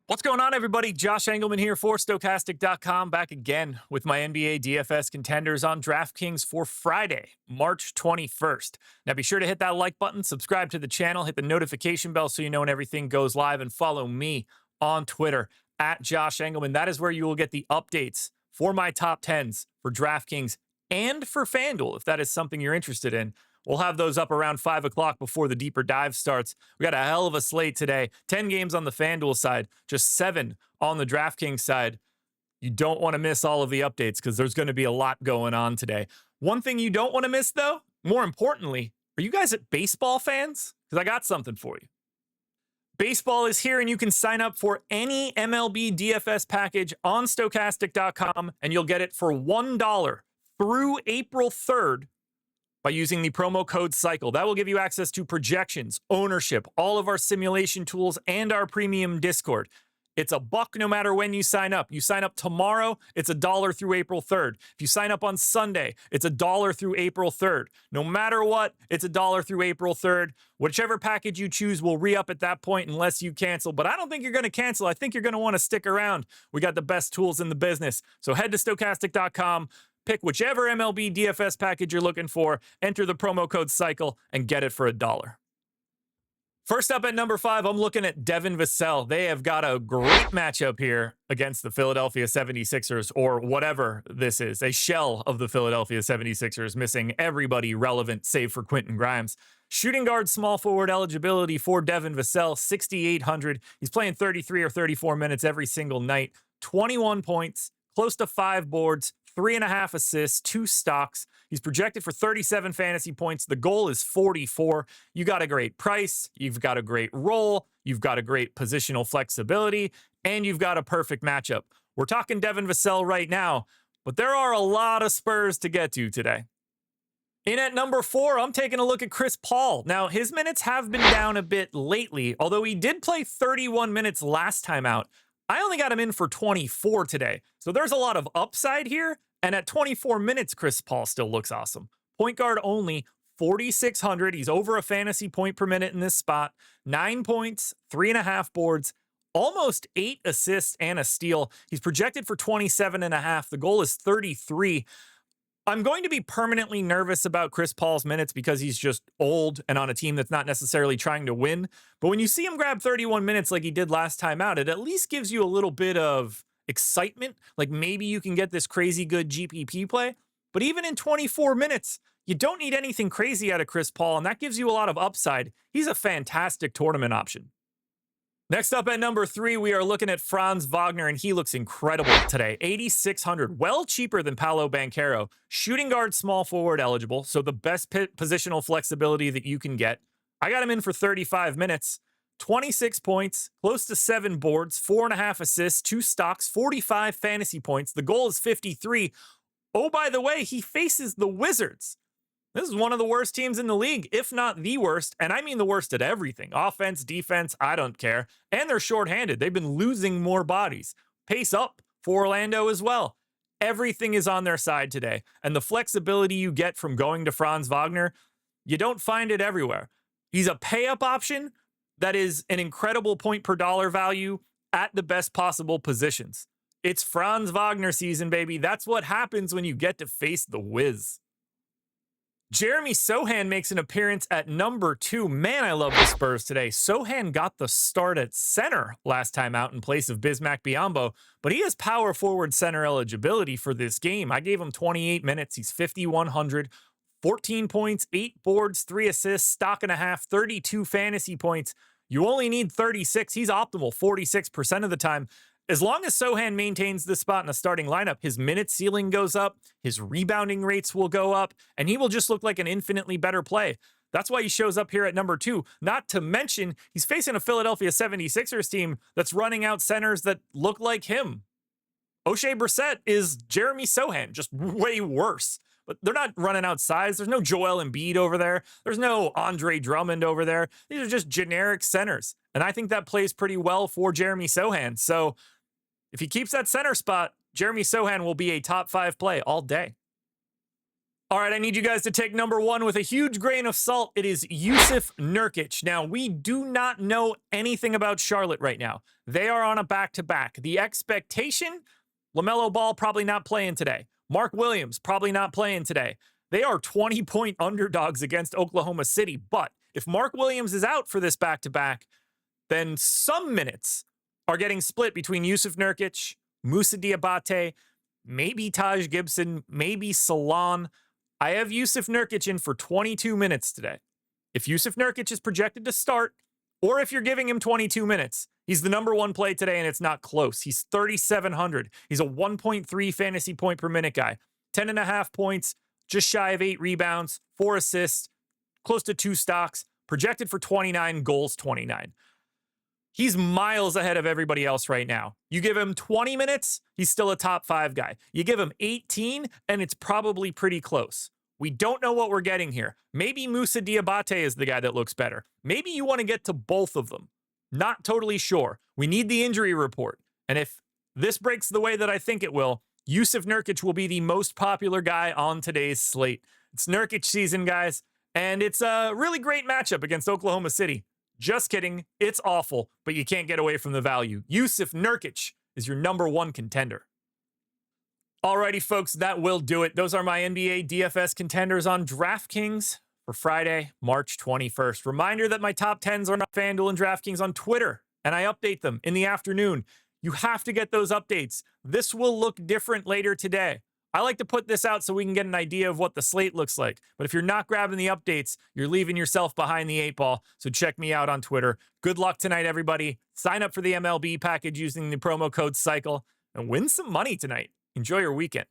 What's going on, everybody? Josh Engleman here for Stokastic.com, back again with my NBA DFS contenders on DraftKings for Friday, March 21st. Now, be sure to hit that like button, subscribe to the channel, hit the notification bell so you know when everything goes live, and follow me on Twitter at Josh Engleman. That is where you will get the updates for my top 10s for DraftKings and for FanDuel, if that is something you're interested in. We'll have those up around 5 o'clock before the deeper dive starts. We got a hell of a slate today. 10 games on the FanDuel side, just 7 on the DraftKings side. You don't want to miss all of the updates because there's going to be a lot going on today. One thing you don't want to miss, though, more importantly, are you guys baseball fans? Because I got something for you. Baseball is here, and you can sign up for any MLB DFS package on Stokastic.com, and you'll get it for $1 through April 3rd. By using the promo code CYCLE. That will give you access to projections, ownership, all of our simulation tools, and our premium Discord. It's $1 no matter when you sign up. You sign up tomorrow, it's $1 through April 3rd. If you sign up on Sunday, it's $1 through April 3rd. No matter what, it's $1 through April 3rd. Whichever package you choose will re-up at that point unless you cancel. But I don't think you're going to cancel. I think you're going to want to stick around. We got the best tools in the business. So head to Stokastic.com. Pick whichever MLB DFS package you're looking for, enter the promo code CYCLE, and get it for $1. First up at number 5, I'm looking at Devin Vassell. They have got a great matchup here against the Philadelphia 76ers, or whatever this is, a shell of the Philadelphia 76ers, missing everybody relevant save for Quentin Grimes. Shooting guard, small forward eligibility for Devin Vassell, 6,800. He's playing 33 or 34 minutes every single night, 21 points, close to 5 boards, 3.5 assists, 2 stocks. He's projected for 37 fantasy points. The goal is 44. You got a great price. You've got a great role. You've got a great positional flexibility, and you've got a perfect matchup. We're talking Devin Vassell right now, but there are a lot of Spurs to get to today. In at number 4, I'm taking a look at Chris Paul. Now, his minutes have been down a bit lately, although he did play 31 minutes last time out. I only got him in for 24 today, so there's a lot of upside here. And at 24 minutes, Chris Paul still looks awesome. Point guard only, 4,600. He's over a fantasy point per minute in this spot. 9 points, 3.5 boards, almost 8 assists and a steal. He's projected for 27.5. The goal is 33. I'm going to be permanently nervous about Chris Paul's minutes because he's just old and on a team that's not necessarily trying to win. But when you see him grab 31 minutes like he did last time out, it at least gives you a little bit of excitement. Like maybe you can get this crazy good GPP play. But even in 24 minutes, you don't need anything crazy out of Chris Paul, and that gives you a lot of upside. He's a fantastic tournament option. Next up at number 3, we are looking at Franz Wagner, and he looks incredible today. 8,600, well cheaper than Paolo Banchero. Shooting guard, small forward eligible, so the best positional flexibility that you can get. I got him in for 35 minutes, 26 points, close to 7 boards, 4.5 assists, 2 stocks, 45 fantasy points. The goal is 53. Oh, by the way, he faces the Wizards. This is one of the worst teams in the league, if not the worst, and I mean the worst at everything. Offense, defense, I don't care. And they're shorthanded. They've been losing more bodies. Pace up for Orlando as well. Everything is on their side today, and the flexibility you get from going to Franz Wagner, you don't find it everywhere. He's a pay-up option that is an incredible point per dollar value at the best possible positions. It's Franz Wagner season, baby. That's what happens when you get to face the Wiz. Jeremy Sochan makes an appearance at number 2. Man, I love the Spurs today. Sochan got the start at center last time out in place of Bismack Biyombo, but he has power forward center eligibility for this game. I gave him 28 minutes. He's 5,100, 14 points, 8 boards, 3 assists, stock and a half, 32 fantasy points. You only need 36. He's optimal 46% of the time. As long as Sochan maintains this spot in the starting lineup, his minute ceiling goes up, his rebounding rates will go up, and he will just look like an infinitely better play. That's why he shows up here at number 2. Not to mention, he's facing a Philadelphia 76ers team that's running out centers that look like him. O'Shea Brissett is Jeremy Sochan, just way worse. But they're not running out size. There's no Joel Embiid over there. There's no Andre Drummond over there. These are just generic centers. And I think that plays pretty well for Jeremy Sochan. So if he keeps that center spot, Jeremy Sochan will be a top 5 play all day. All right, I need you guys to take number one with a huge grain of salt. It is Jusuf Nurkic. Now, we do not know anything about Charlotte right now. They are on a back-to-back. The expectation, LaMelo Ball probably not playing today. Mark Williams probably not playing today. They are 20-point underdogs against Oklahoma City. But if Mark Williams is out for this back-to-back, then some minutes are getting split between Jusuf Nurkic, Moussa Diabate, maybe Taj Gibson, maybe Salon. I have Jusuf Nurkic in for 22 minutes today. If Jusuf Nurkic is projected to start, or if you're giving him 22 minutes, he's the number one play today, and it's not close. He's 3,700. He's a 1.3 fantasy point per minute guy. 10.5 points, just shy of 8 rebounds, 4 assists, close to 2 stocks, projected for 29, goals 29. He's miles ahead of everybody else right now. You give him 20 minutes, he's still a top 5 guy. You give him 18, and it's probably pretty close. We don't know what we're getting here. Maybe Moussa Diabate is the guy that looks better. Maybe you want to get to both of them. Not totally sure. We need the injury report. And if this breaks the way that I think it will, Jusuf Nurkic will be the most popular guy on today's slate. It's Nurkic season, guys, and it's a really great matchup against Oklahoma City. Just kidding. It's awful, but you can't get away from the value. Jusuf Nurkic is your number one contender. Alrighty, folks, that will do it. Those are my NBA DFS contenders on DraftKings for Friday, March 21st. Reminder that my top 10s are on FanDuel and DraftKings on Twitter, and I update them in the afternoon. You have to get those updates. This will look different later today. I like to put this out so we can get an idea of what the slate looks like. But if you're not grabbing the updates, you're leaving yourself behind the 8 ball. So check me out on Twitter. Good luck tonight, everybody. Sign up for the MLB package using the promo code CYCLE and win some money tonight. Enjoy your weekend.